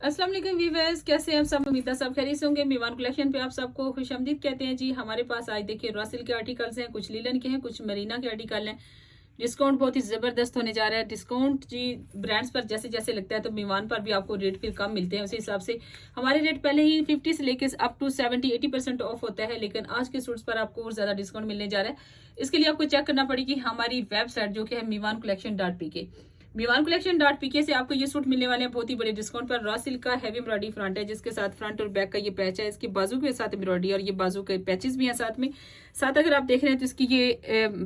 अस्सलाम वालेकुम व्यूअर्स, कैसे हैं आप सब? उम्मीद है सब खैरियत से होंगे। मीवान कलेक्शन पे आप सबको खुशामदीद कहते हैं जी। हमारे पास आज देखिए रॉसिल के आर्टिकल्स हैं, कुछ लीलन के हैं, कुछ मरीना के आर्टिकल हैं। डिस्काउंट बहुत ही ज़बरदस्त होने जा रहा है। डिस्काउंट जी ब्रांड्स पर जैसे जैसे लगता है तो मीवान पर भी आपको रेट फिर कम मिलते हैं। उसी हिसाब से हमारे रेट पहले ही 50 से लेकर अप टू 70-80% ऑफ होता है, लेकिन आज के सूट्स पर आपको और ज़्यादा डिस्काउंट मिलने जा रहा है। इसके लिए आपको चेक करना पड़ेगी हमारी वेबसाइट जो कि है meewankcollection.pk। meewankcollection.pk से आपको ये सूट मिलने वाले हैं बहुत ही बड़े डिस्काउंट पर। रॉ सिल्क का हैवी एम्ब्रॉयडरी फ्रंट है, जिसके साथ फ्रंट और बैक का ये पैच है। इसकी बाजू के साथ एम्ब्रॉयडरी और ये बाजू के पैचेस भी हैं साथ में। साथ अगर आप देख रहे हैं तो इसकी ये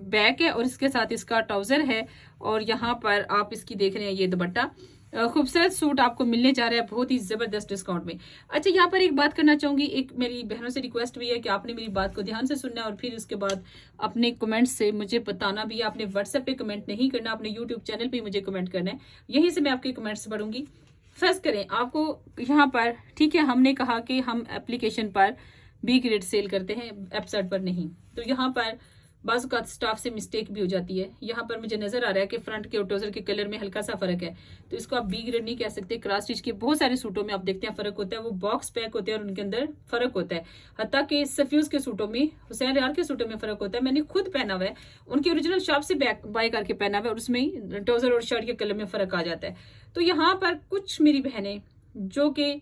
बैक है और इसके साथ इसका ट्राउजर है, और यहाँ पर आप इसकी देख रहे हैं ये दुपट्टा। खूबसूरत सूट आपको मिलने जा रहा है बहुत ही जबरदस्त डिस्काउंट में। अच्छा, यहाँ पर एक बात करना चाहूंगी, एक मेरी बहनों से रिक्वेस्ट भी है कि आपने मेरी बात को ध्यान से सुनना है और फिर उसके बाद अपने कमेंट से मुझे बताना भी है। आपने व्हाट्सएप पे कमेंट नहीं करना, अपने यूट्यूब चैनल पे मुझे कमेंट करना है, यहीं से मैं आपके कमेंट्स पढ़ूंगी। फर्स्ट करें आपको यहाँ पर, ठीक है, हमने कहा कि हम एप्लीकेशन पर बी ग्रेड सेल करते हैं, वेबसाइट पर नहीं। तो यहाँ पर बाजू का स्टाफ से मिस्टेक भी हो जाती है। यहाँ पर मुझे नजर आ रहा है कि फ्रंट के और ट्राउजर के कलर में हल्का सा फर्क है, तो इसको आप बी ग्रेड नहीं कह सकते। क्रॉस स्टिच के बहुत सारे सूटों में आप देखते हैं फर्क होता है, वो बॉक्स पैक होते हैं और उनके अंदर फर्क होता है। हत्ता कि सफ्यूज के सूटों में, हुसैन यार के सूटों में फर्क होता है। मैंने खुद पहना हुआ है, उनके ओरिजिनल शॉप से बाय करके पहना हुआ है, और उसमें ट्राउजर और शर्ट के कलर में फर्क आ जाता है। तो यहाँ पर कुछ मेरी बहनें जो कि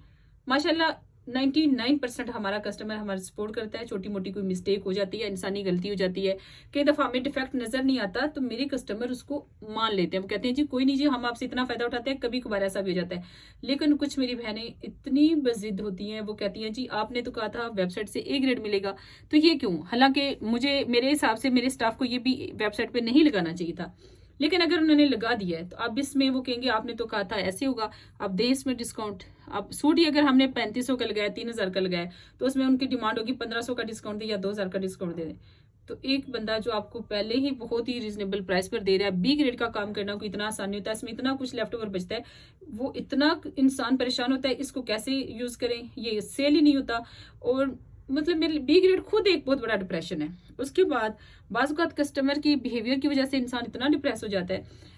माशाल्लाह 99% हमारा कस्टमर हमारा सपोर्ट करता है, छोटी मोटी कोई मिस्टेक हो जाती है, इंसानी गलती हो जाती है, कई दफा हमें डिफेक्ट नजर नहीं आता, तो मेरे कस्टमर उसको मान लेते हैं। वो कहते हैं जी कोई नहीं जी, हम आपसे इतना फायदा उठाते हैं, कभी कभार ऐसा भी हो जाता है। लेकिन कुछ मेरी बहनें इतनी बजिद होती हैं, वो कहती हैं जी आपने तो कहा था वेबसाइट से ए ग्रेड मिलेगा, तो ये क्यों? हालांकि मुझे, मेरे हिसाब से मेरे स्टाफ को ये भी वेबसाइट पे नहीं लगाना चाहिए था, लेकिन अगर उन्होंने लगा दिया है तो अब इसमें वो कहेंगे आपने तो कहा था ऐसे होगा, अब दे इसमें डिस्काउंट। अब सूट ही अगर हमने 3500 का लगाया, 3000 का लगाया, तो उसमें उनकी डिमांड होगी 1500 का डिस्काउंट दे या 2000 का डिस्काउंट दे दें। तो एक बंदा जो आपको पहले ही बहुत ही रीजनेबल प्राइस पर दे रहा है, बी ग्रेड का काम करना कोई इतना आसान नहीं होता है, इसमें इतना कुछ लेफ्ट ओवर बचता है, वो इतना इंसान परेशान होता है, इसको कैसे यूज करें, ये सेल ही नहीं होता। और मतलब मेरे बी ग्रेड खुद एक बहुत बड़ा डिप्रेशन है। उसके बाद बाज़ कस्टमर की बिहेवियर की वजह से इंसान इतना डिप्रेस हो जाता है।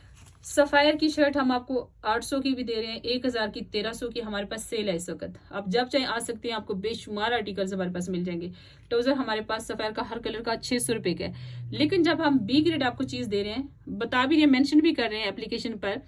सफायर की शर्ट हम आपको 800 की भी दे रहे हैं, 1000 की, 1300 की हमारे पास सेल है इस वक्त। आप जब चाहे आ सकते हैं, आपको बेशुमार आर्टिकल्स हमारे पास मिल जाएंगे। ट्राउजर हमारे पास सफायर का हर कलर का 600 रुपए का है, लेकिन जब हम बी ग्रेड आपको चीज दे रहे हैं, बता भी रहे हैं, मेंशन भी कर रहे हैं एप्लीकेशन पर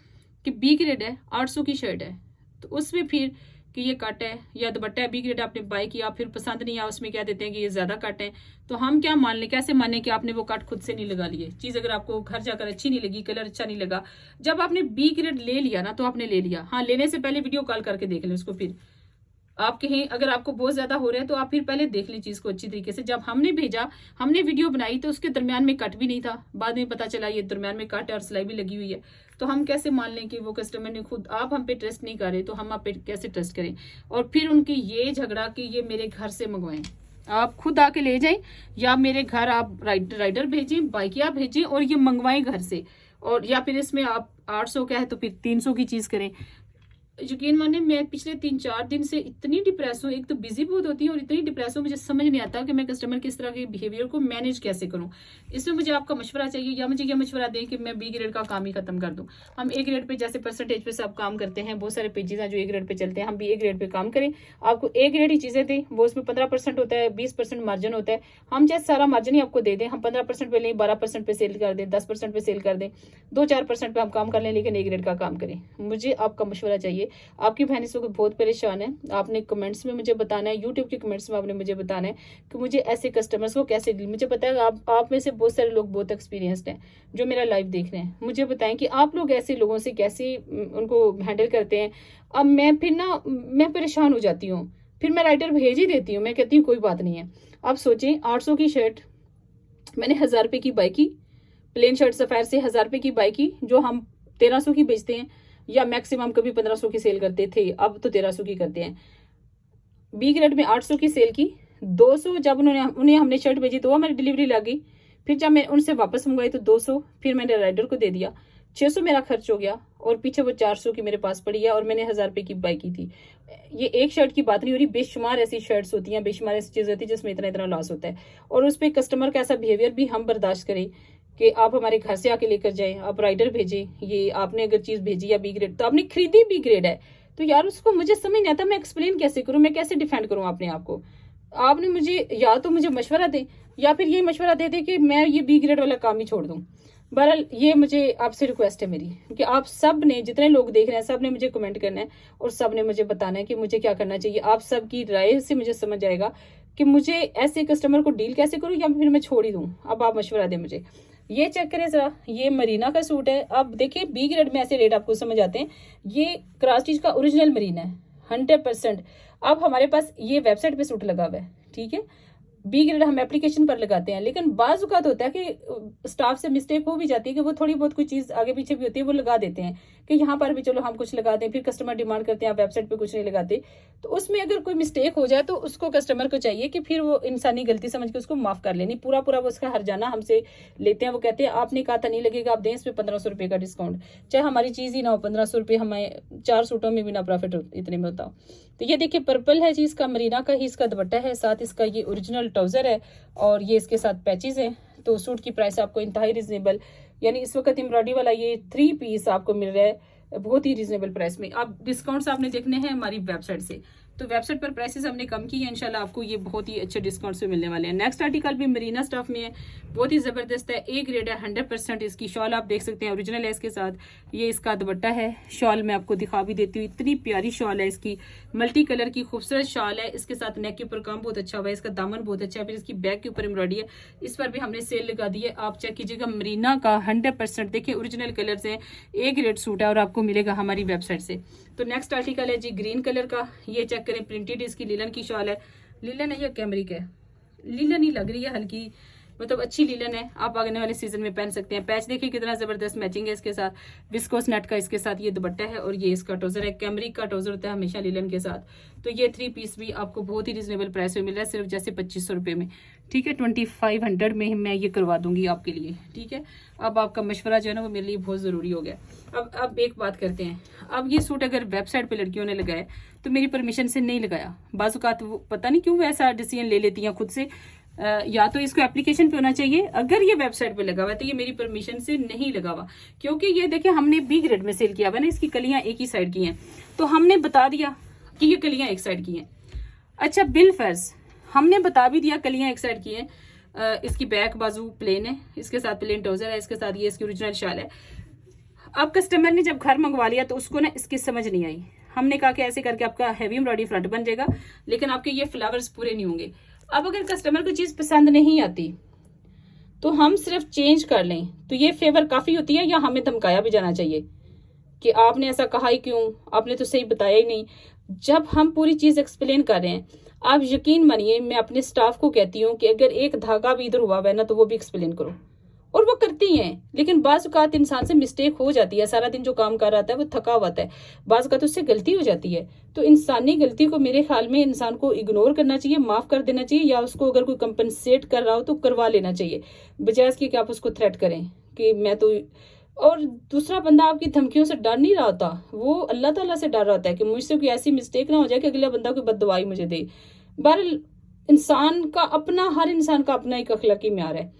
कि बी ग्रेड है, 800 की शर्ट है, तो उसमें फिर कि ये कट है या दुपट्टा है, बी ग्रेड आपने बाय किया, फिर पसंद नहीं आया, उसमें कह देते हैं कि ये ज्यादा कट है, तो हम क्या मान लें, कैसे माने कि आपने वो कट खुद से नहीं लगा लिए? चीज अगर आपको घर जाकर अच्छी नहीं लगी, कलर अच्छा नहीं लगा, जब आपने बी ग्रेड ले लिया ना, तो आपने ले लिया। हाँ, लेने से पहले वीडियो कॉल करके देख लें उसको। फिर आप कहें अगर आपको बहुत ज्यादा हो रहा है तो आप फिर पहले देख लें चीज को अच्छी तरीके से। जब हमने भेजा, हमने वीडियो बनाई, तो उसके दरमियान में कट भी नहीं था, बाद में पता चला ये दरमियान में कट है और सिलाई भी लगी हुई है। तो हम कैसे मान लें कि वो कस्टमर ने खुद, आप हम पे ट्रस्ट नहीं कर रहे तो हम आप पे कैसे ट्रस्ट करें? और फिर उनकी ये झगड़ा कि ये मेरे घर से मंगवाएं, आप खुद आके ले जाएं, या मेरे घर आप राइडर भेजें, बाइकिया भेजें और ये मंगवाएं घर से, और या फिर इसमें आप 800 का है तो फिर 300 की चीज करें। यकीन माने मैं पिछले 3-4 दिन से इतनी डिप्रेस हूँ, एक तो बिजी बहुत होती हूँ और इतनी डिप्रेस हूँ, मुझे समझ नहीं आता कि मैं कस्टमर किस तरह के बिहेवियर को मैनेज कैसे करूँ। इसमें मुझे आपका मशवरा चाहिए, या मुझे ये मशवरा दें कि मैं बी ग्रेड का काम ही खत्म कर दूँ। हम ए ग्रेड पे जैसे परसेंटेज पे सब काम करते हैं, बहुत सारे पेजेस हैं जो ए ग्रेड पे चलते हैं, हम भी ए ग्रेड पे काम करें। आपको ए ग्रेड ही चीजें दें, वो उसमें 15% होता है, 20% मार्जिन होता है। हम चाहे सारा मार्जिन ही आपको दे दें, हम 15% पे लें, 12% पे सेल कर दें, 10% पे सेल कर दें, 2-4% पे हम काम कर लें, लेकिन ए ग्रेड का काम करें। मुझे आपका मशवरा चाहिए। आपकी बहन इसको बहुत परेशान है, आपने कमेंट्स में मुझे बताना है, यूट्यूब के कमेंट्स में आपने मुझे बताना है कि मुझे ऐसे कस्टमर्स को कैसे डील। मुझे पता है आप में से बहुत सारे लोग बहुत एक्सपीरियंस्ड हैं जो मेरा लाइव देख रहे हैं। मुझे बताएं कि आप लोग ऐसे लोगों से कैसे उनको हैंडल करते हैं। अब मैं फिर ना, मैं परेशान हो जाती हूँ, फिर मैं राइटर भेज ही देती हूँ, मैं कहती हूँ कोई बात नहीं है। आप सोचें, 800 की शर्ट मैंने 1000 रुपए की बाई की, प्लेन शर्ट सफायर से 1000 रुपए की बाई की, जो हम 1300 की बेचते हैं, या मैक्सिमम कभी 1500 की सेल करते थे, अब तो 1300 की करते हैं। बी ग्रेड में 800 की सेल की, 200 जब उन्हें हमने शर्ट भेजी तो वो मेरी डिलीवरी लगी, फिर जब मैं उनसे वापस मंगवाई तो 200, फिर मैंने राइडर को दे दिया, 600 मेरा खर्च हो गया, और पीछे वो 400 की मेरे पास पड़ी है, और मैंने 1000 रुपए की बाई की थी। ये एक शर्ट की बात नहीं हो रही, बेशुमार ऐसी शर्ट्स होती हैं, बेशुमार ऐसी चीज होती है जिसमें इतना इतना लॉस होता है। और उस पर कस्टमर का ऐसा बिहेवियर भी हम बर्दाश्त करें कि आप हमारे घर से आके लेकर जाएं, आप राइडर भेजें, ये आपने अगर चीज भेजी या बी ग्रेड, तो आपने खरीदी बी ग्रेड है, तो यार उसको मुझे समझ नहीं आता, मैं एक्सप्लेन कैसे करूँ, मैं कैसे डिफेंड करूँ अपने आप को। आपने मुझे या तो मुझे मशवरा दे या फिर ये मशवरा दे दे कि मैं ये बी ग्रेड वाला काम ही छोड़ दूँ। बहरहाल ये मुझे आपसे रिक्वेस्ट है मेरी कि आप सब ने, जितने लोग देख रहे हैं, सब ने मुझे कमेंट करना है और सब ने मुझे बताना है कि मुझे क्या करना चाहिए। आप सब की राय से मुझे समझ आएगा कि मुझे ऐसे कस्टमर को डील कैसे करूँ या फिर मैं छोड़ ही दूँ। अब आप मशवरा दें मुझे। ये चेक करें जरा, ये मरीना का सूट है। अब देखिए बी ग्रेड में ऐसे रेट आपको समझ आते हैं। ये क्रॉस स्टिच का ओरिजिनल मरीना है 100%। अब हमारे पास ये वेबसाइट पे सूट लगा हुआ है, ठीक है। बी ग्रेड हम एप्लीकेशन पर लगाते हैं, लेकिन बाज़ औक़ात होता है कि स्टाफ से मिस्टेक हो भी जाती है कि वो थोड़ी बहुत कोई चीज़ आगे पीछे भी होती है, वो लगा देते हैं कि यहाँ पर भी चलो हम कुछ लगा दें, फिर कस्टमर डिमांड करते हैं आप वेबसाइट पे कुछ नहीं लगाते। तो उसमें अगर कोई मिस्टेक हो जाए तो उसको कस्टमर को चाहिए कि फिर वो इंसानी गलती समझ के उसको माफ़ कर लेनी, पूरा पूरा वो उसका हर्जाना हमसे लेते हैं। वो कहते हैं आपने कहा था नहीं लगेगा, आप दें इस पर 1500 रुपये का डिस्काउंट, चाहे हमारी चीज़ ही ना हो। 1500 रुपये हमें 4 सूटों में भी ना प्रॉफिट इतने में होता हो। तो ये देखिए पर्पल है जी, इसका मरीना का ही इसका दुपट्टा है, साथ इसका ये ओरिजिनल ट्राउज़र है और ये इसके साथ पैचेस हैं। तो सूट की प्राइस आपको इंतहाई रिजनेबल, यानी इस वक्त एम्ब्रॉयडरी वाला ये 3 पीस आपको मिल रहा है बहुत ही रिजनेबल प्राइस में। अब डिस्काउंट्स आपने देखने हैं हमारी वेबसाइट से, तो वेबसाइट पर प्राइसेस हमने कम की है। इंशाल्लाह आपको ये बहुत ही अच्छे डिस्काउंट्स में मिलने वाले हैं। नेक्स्ट आर्टिकल भी मरीना स्टफ में है, बहुत ही ज़बरदस्त है, ए ग्रेड है 100%। इसकी शॉल आप देख सकते हैं ओरिजिनल है इसके साथ। ये इसका दुपट्टा है, शॉल मैं आपको दिखा भी देती हूँ, इतनी प्यारी शॉल है इसकी, मल्टी कलर की खूबसूरत शॉल है। इसके साथ नेक के ऊपर काम बहुत अच्छा हुआ है, इसका दामन बहुत अच्छा है, फिर इसकी बैक के ऊपर एम्ब्रॉयडरी है। इस पर भी हमने सेल लगा दी है, आप चेक कीजिएगा। मरीना का 100% देखिए ओरिजिनल कलर से ए ग्रेड सूट है और आपको मिलेगा हमारी वेबसाइट से। तो नेक्स्ट आर्टिकल है जी ग्रीन कलर का, ये चेक करें, प्रिंटेड इसकी लीलन की शॉल है। लीलन है या कैमरिक है, लीलन ही लग रही है, हल्की मतलब अच्छी लीलन है, आप आने वाले सीजन में पहन सकते हैं। पैच देखिए कितना जबरदस्त मैचिंग है इसके साथ, विस्कोस नेट का इसके साथ ये दुपट्टा है और ये इसका ट्राउजर है। कैमरिक का ट्राउजर होता है हमेशा लीलन के साथ। तो ये 3 पीस भी आपको बहुत ही रिजनेबल प्राइस में मिल रहा है, सिर्फ जैसे 2500 रुपये में, ठीक है। 2500 में मैं ये करवा दूंगी आपके लिए, ठीक है। अब आपका मशवरा जो है ना वो मेरे लिए बहुत ज़रूरी हो गया। अब एक बात करते हैं, अब ये सूट अगर वेबसाइट पे लड़कियों ने लगाया तो मेरी परमिशन से नहीं लगाया, बाज़ औक़ात वो पता नहीं क्यों वैसा डिसीजन ले लेती हैं खुद से। या तो इसको एप्लीकेशन पे होना चाहिए, अगर ये वेबसाइट पे लगा हुआ है तो ये मेरी परमिशन से नहीं लगा हुआ, क्योंकि ये देखिए हमने बी ग्रेड में सेल किया हुआ है ना, इसकी कलियां एक ही साइड की हैं, तो हमने बता दिया कि ये कलियां एक साइड की हैं। अच्छा बिल फर्ज हमने बता भी दिया कलियां एक साइड की हैं। इसकी बैक बाजू प्लेन है, इसके साथ प्लेन ट्राउजर है, इसके साथ ये इसकी ओरिजिनल शाल है। अब कस्टमर ने जब घर मंगवा लिया तो उसको ना इसकी समझ नहीं आई, हमने कहा कि ऐसे करके आपका हैवी एम्ब्रॉयडरी फ्रंट बन जाएगा, लेकिन आपके ये फ्लावर्स पूरे नहीं होंगे। अब अगर कस्टमर को चीज पसंद नहीं आती तो हम सिर्फ चेंज कर लें तो ये फेवर काफी होती है, या हमें धमकाया भी जाना चाहिए कि आपने ऐसा कहा ही क्यों, आपने तो सही बताया ही नहीं। जब हम पूरी चीज एक्सप्लेन कर रहे हैं, आप यकीन मानिए मैं अपने स्टाफ को कहती हूँ कि अगर एक धागा भी इधर हुआ है ना तो वो भी एक्सप्लेन करो, और वो करती हैं। लेकिन बाज़ औक़ात इंसान से मिस्टेक हो जाती है, सारा दिन जो काम कर रहा है वो थका हुआ है, बाज़ औक़ात उससे गलती हो जाती है। तो इंसानी गलती को मेरे ख्याल में इंसान को इग्नोर करना चाहिए, माफ़ कर देना चाहिए, या उसको अगर कोई कंपनसेट कर रहा हो तो करवा लेना चाहिए, बजाय इसके कि आप उसको थ्रेट करें कि मैं तो। और दूसरा बंदा आपकी धमकियों से डर नहीं रहा होता, वो अल्लाह ताला से डर रहा होता है कि मुझसे कोई ऐसी मिस्टेक ना हो जाए कि अगला बंदा कोई बददुआई मुझे दे। बहरहाल इंसान का अपना, हर इंसान का अपना एक अखलाकी म्यार है।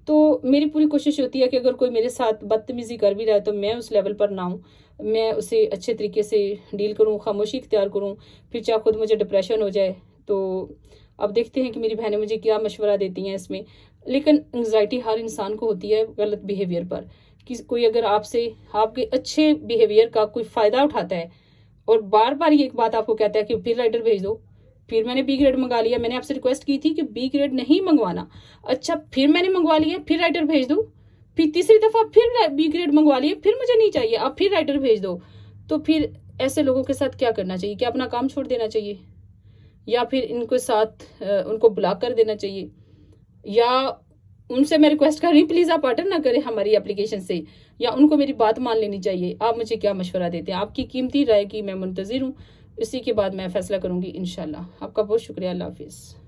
तो मेरी पूरी कोशिश होती है कि अगर कोई मेरे साथ बदतमीजी कर भी रहा है तो मैं उस लेवल पर ना हूँ, मैं उसे अच्छे तरीके से डील करूँ, खामोशी इख्तियार करूँ, फिर चाहे खुद मुझे डिप्रेशन हो जाए। तो अब देखते हैं कि मेरी बहनें मुझे क्या मशवरा देती हैं इसमें। लेकिन एंग्जाइटी हर इंसान को होती है गलत बिहेवियर पर, कि कोई अगर आपसे आपके अच्छे बिहेवियर का कोई फ़ायदा उठाता है और बार बार ये एक बात आपको कहता है कि फिर राइटर भेज दो, फिर मैंने बी ग्रेड मंगा लिया, मैंने आपसे रिक्वेस्ट की थी कि बी ग्रेड नहीं मंगवाना, अच्छा फिर मैंने मंगवा लिया, फिर राइटर भेज दो, फिर तीसरी दफ़ा फिर बी ग्रेड मंगवा लिया, फिर मुझे नहीं चाहिए, अब फिर राइटर भेज दो। तो फिर ऐसे लोगों के साथ क्या करना चाहिए? क्या अपना काम छोड़ देना चाहिए, या फिर इनके साथ उनको ब्लॉक कर देना चाहिए, या उनसे मैं रिक्वेस्ट कर रही हूँ प्लीज़ आप ऑर्डर ना करें हमारी एप्लीकेशन से, या उनको मेरी बात मान लेनी चाहिए? आप मुझे क्या मशवरा देते हैं? आपकी कीमती राय की मैं मुंतज़िर हूँ, इसी के बाद मैं फ़ैसला करूँगी इंशाल्लाह। आपका बहुत शुक्रिया, अल्लाह हाफ़िज़।